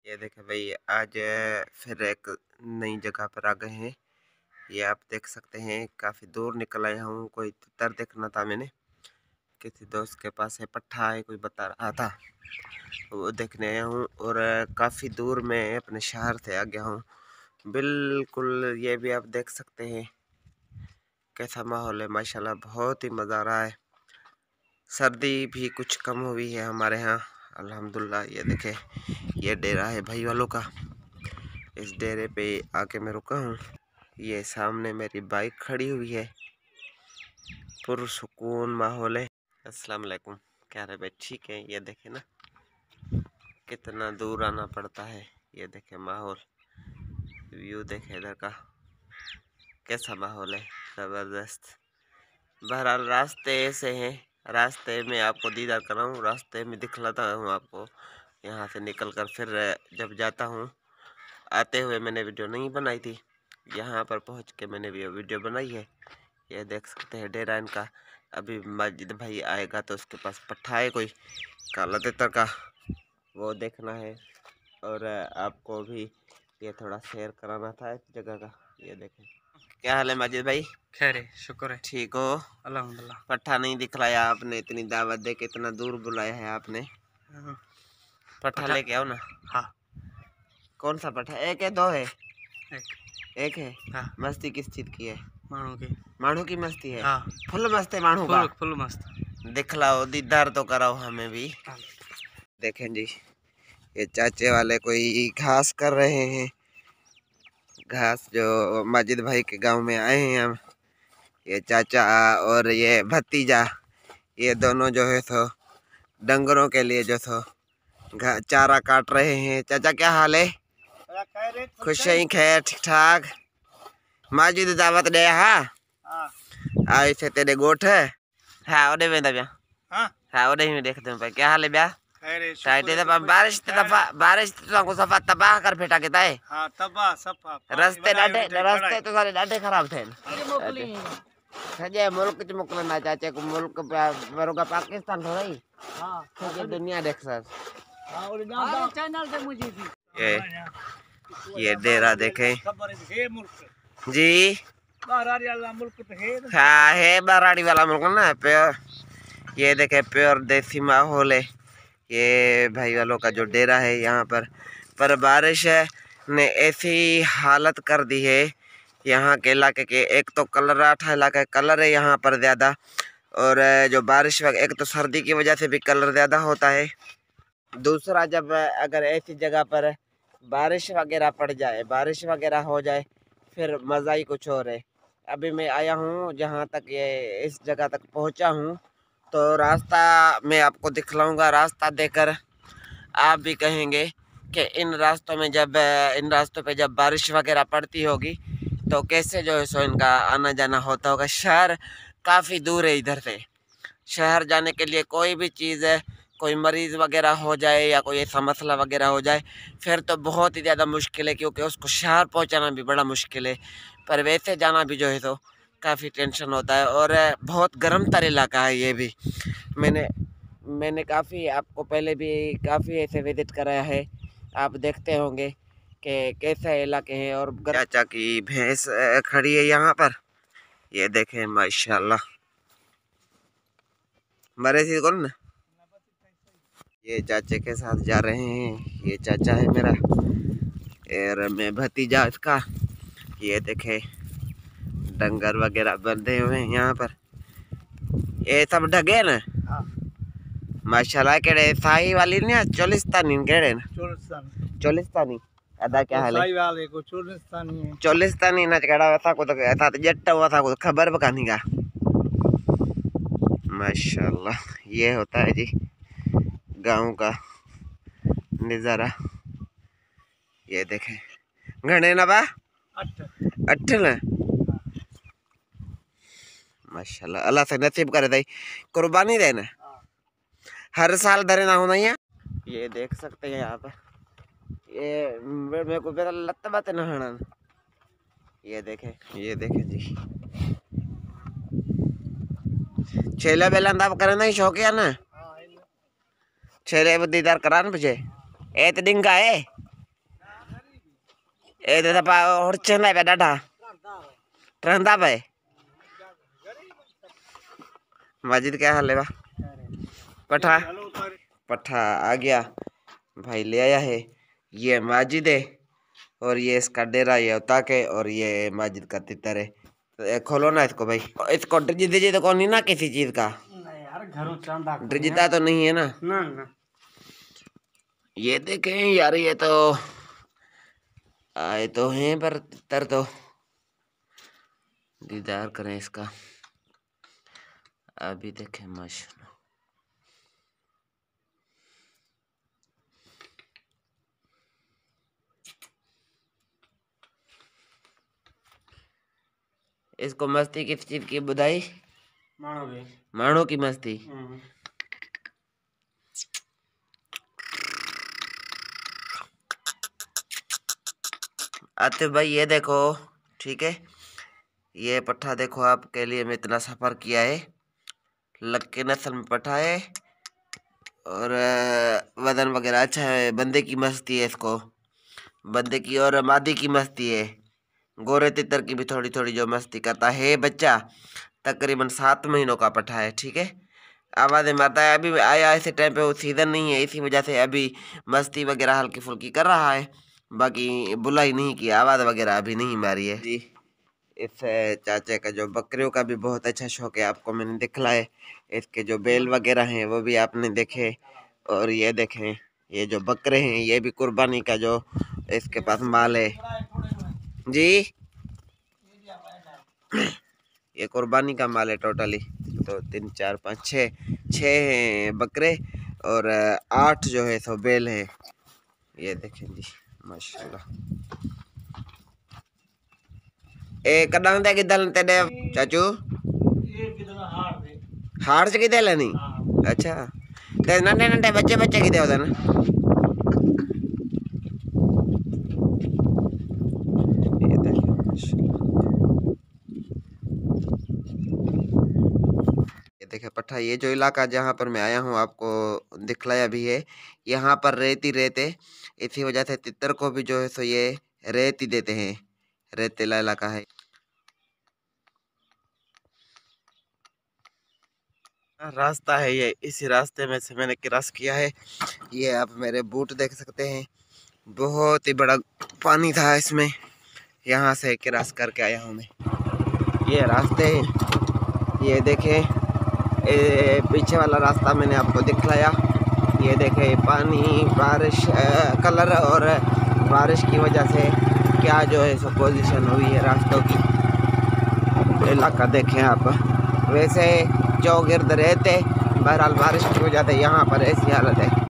ये देखे भाई, आज फिर एक नई जगह पर आ गए हैं। ये आप देख सकते हैं, काफ़ी दूर निकल आया हूँ। कोई तितर देखना था मैंने, किसी दोस्त के पास है, पट्ठा है कोई बता रहा था, वो देखने आया हूँ। और काफ़ी दूर मैं अपने शहर से आ गया हूँ बिल्कुल। ये भी आप देख सकते हैं कैसा माहौल है, माशाल्लाह बहुत ही मज़ा आ रहा है। सर्दी भी कुछ कम हुई है हमारे यहाँ अल्हम्दुलिल्लाह। ये देखे, ये डेरा है भाई वालों का। इस डेरे पे आके मैं रुका हूँ। ये सामने मेरी बाइक खड़ी हुई है, पुरसुकून माहौल है। अस्सलाम वालेकुम, क्या रहे भाई, ठीक है। ये देखे ना कितना दूर आना पड़ता है। ये देखे माहौल, व्यू देखे इधर का, कैसा माहौल है, ज़बरदस्त। बहरहाल रास्ते ऐसे हैं, रास्ते में आपको दीदार कर रहा हूँ, रास्ते में दिखलाता हूँ आपको। यहाँ से निकल कर फिर जब जाता हूँ, आते हुए मैंने वीडियो नहीं बनाई थी, यहाँ पर पहुँच के मैंने भी वीडियो बनाई है। ये देख सकते हैं डेरा इनका। अभी माजिद भाई आएगा तो उसके पास पट्ठा है कोई काला तितर का, वो देखना है। और आपको भी ये थोड़ा शेयर कराना था इस जगह का। ये देखें, क्या हाल है माजिद भाई? खैर है, शुक्र है, ठीक हो? अल्हम्दुलिल्लाह। पट्ठा नहीं दिखलाया आपने, इतनी दावत दे के इतना दूर बुलाया है आपने। पट्ठा लेके आओ ना। हाँ। कौन सा पट्ठा, एक है दो है? एक है। हाँ। मस्ती किस चीज की है? मानू की मस्ती है। हाँ। फुल मस्त है मानू का। फुल मस्त। दिखलाओ, दीदार तो कराओ हमें भी। देखें जी, ये चाचे वाले कोई घास कर रहे हैं, घास जो माजिद भाई के गांव में आए हैं हम। ये चाचा और ये भतीजा, ये दोनों जो है सो डंगरों के लिए जो सो चारा काट रहे हैं। चाचा क्या हाल है? खुश ही खैर, ठीक ठाक। माजिद दावत दे हाँ आए थे तेरे गोठ है। हाँ ओडे में दबिया। हाँ ओडे में देखते हैं क्या हाल है ब्याह? बारिश को सफा तबाह कर फेटा के ताए। रस्ते तो सारे डाटे खराब थे। सजे मुल्क च मोकलना चाचे को, मुल्क बरोगा पाकिस्तान थोड़ा ही। हां सजे दुनिया देख सर। चैनल से मुझे ये डेरा देखें जी। बराड़ी वाला मुल्क तो है। हाँ है बराड़ी वाला मुल्क ना, प्योर। ये देखे प्योर देसी माहौल है ये भाई वालों का जो डेरा है यहाँ पर बारिश ने ऐसी हालत कर दी है यहाँ के इलाके के। एक तो कलराठा इलाका, कलर है यहाँ पर ज़्यादा, और जो बारिश एक तो सर्दी की वजह से भी कलर ज़्यादा होता है। दूसरा, जब अगर ऐसी जगह पर बारिश वगैरह पड़ जाए, बारिश वगैरह हो जाए, फिर मज़ा ही कुछ और है। अभी मैं आया हूँ जहाँ तक, ये इस जगह तक पहुँचा हूँ, तो रास्ता मैं आपको दिखलाऊंगा। रास्ता देखकर आप भी कहेंगे कि इन रास्तों पे जब बारिश वगैरह पड़ती होगी तो कैसे जो है सो इनका आना जाना होता होगा। शहर काफ़ी दूर है इधर से। शहर जाने के लिए कोई भी चीज़ है, कोई मरीज़ वगैरह हो जाए या कोई ऐसा मसला वगैरह हो जाए, फिर तो बहुत ही ज़्यादा मुश्किल है, क्योंकि उसको शहर पहुंचाना भी बड़ा मुश्किल है। पर वैसे जाना भी जो है तो काफ़ी टेंशन होता है। और बहुत गर्म तर इलाका है ये भी। मैंने काफ़ी आपको पहले भी काफ़ी ऐसे विजिट कराया है, आप देखते होंगे कि कैसे इलाके हैं। और चाचा की भैंस खड़ी है यहाँ पर, ये देखें माशाल्लाह। मरे थी कौन ना, ये चाचे के साथ जा रहे हैं। ये चाचा है मेरा और मैं भतीजा इसका। ये देखे डंगर वगैरह बंधे हुए हैं यहाँ पर, ये सब ढगे ना। माशाल्लाह। केड़े साही वाली ने चोलिस्तानी केड़े ना? चोलिस्तानी अदा क्या हाल है? चोलिस्तानी ना केड़ा ऐसा को, तो ऐसा जट्टा हुआ था को खबर बकानी का। माशाल्लाह, ये होता है जी गांव का नज़ारा। ये देखें घने ना बा अट्ठ ना, माशाल्लाह। अल्लाह से नसीब करे दई कुर्बानी देना, हर साल धरे ना होना। ये देख सकते हैं यहाँ पर, ये मेरे को मेरा लत बात नहाना। ये देखें जी, छेले बेला दाब करना ही शौक है ना, छेले दीदार करान पीछे ए तो डिंगा है। ए दादा पा और चला पे डाटा ट्रंदा पे माजिद क्या हाल है बा पठा पठा आ गया भाई ले आया है। ये माजिद है और ये इसका डेरा ये उता के और ये माजिद का तितर है। तो खोलो ना इसको भाई। इसको ड्रिज दीजिए तो कौन नहीं ना किसी चीज का यार घरों चांदा ड्रिजता तो नहीं है ना। ना ना ये देखें यार ये तो आए तो हैं पर तितर तो दीदार करें इसका। अभी देखें माशाल्लाह इसको मस्ती किस चीज की बुधाई मानो की मस्ती। आते भाई ये देखो ठीक है ये पट्ठा देखो आपके लिए मैं इतना सफ़र किया है। लक्के नस्ल में पट्ठा है और वजन वगैरह अच्छा है। बंदे की मस्ती है इसको बंदे की और मादी की मस्ती है। गोरे तितर की भी थोड़ी थोड़ी जो मस्ती करता है बच्चा तकरीबन 7 महीनों का पट्ठा है ठीक है। आवाज़ें मारता है अभी आया ऐसे टाइम पे वो सीज़न नहीं है इसी वजह से अभी मस्ती वगैरह हल्की फुल्की कर रहा है। बाकी बुलाई नहीं की आवाज़ वगैरह अभी नहीं मारी है जी। इस चाचे का जो बकरियों का भी बहुत अच्छा शौक है आपको मैंने दिखलाए। इसके जो बैल वगैरह हैं वो भी आपने देखे और ये देखें ये जो बकरे हैं ये भी कुर्बानी का जो इसके पास माल है जी। ये कुर्बानी का माल है टोटली। तो 3 4 5 6 हैं बकरे और 8 जो है सो बैल है। ये देखें जी माशाल्लाह। ए कदम दे किधर तेरे चाचू हार से किधर लेनी अच्छा ते नन्हे नन्हे बच्चे बच्चे किधर होते ना। ये देखें ये देखें पट्ठा। ये जो इलाका जहाँ पर मैं आया हूँ आपको दिखलाया भी है यहाँ पर रेती रेते इसी वजह से तितर को भी जो है सो ये रेत ही देते हैं। रेतीला इलाका है। रास्ता है ये इसी रास्ते में से मैंने क्रॉस किया है। ये आप मेरे बूट देख सकते हैं बहुत ही बड़ा पानी था इसमें यहाँ से क्रॉस करके आया हूँ मैं। ये रास्ते ये देखें पीछे वाला रास्ता मैंने आपको दिखलाया। ये देखें पानी बारिश कलर और बारिश की वजह से क्या जो है सो पोजीशन हुई है रास्तों की। इलाका देखें आप वैसे चौगिर्द रहते बहरहाल बारिश की वजह से यहाँ पर ऐसी हालत है।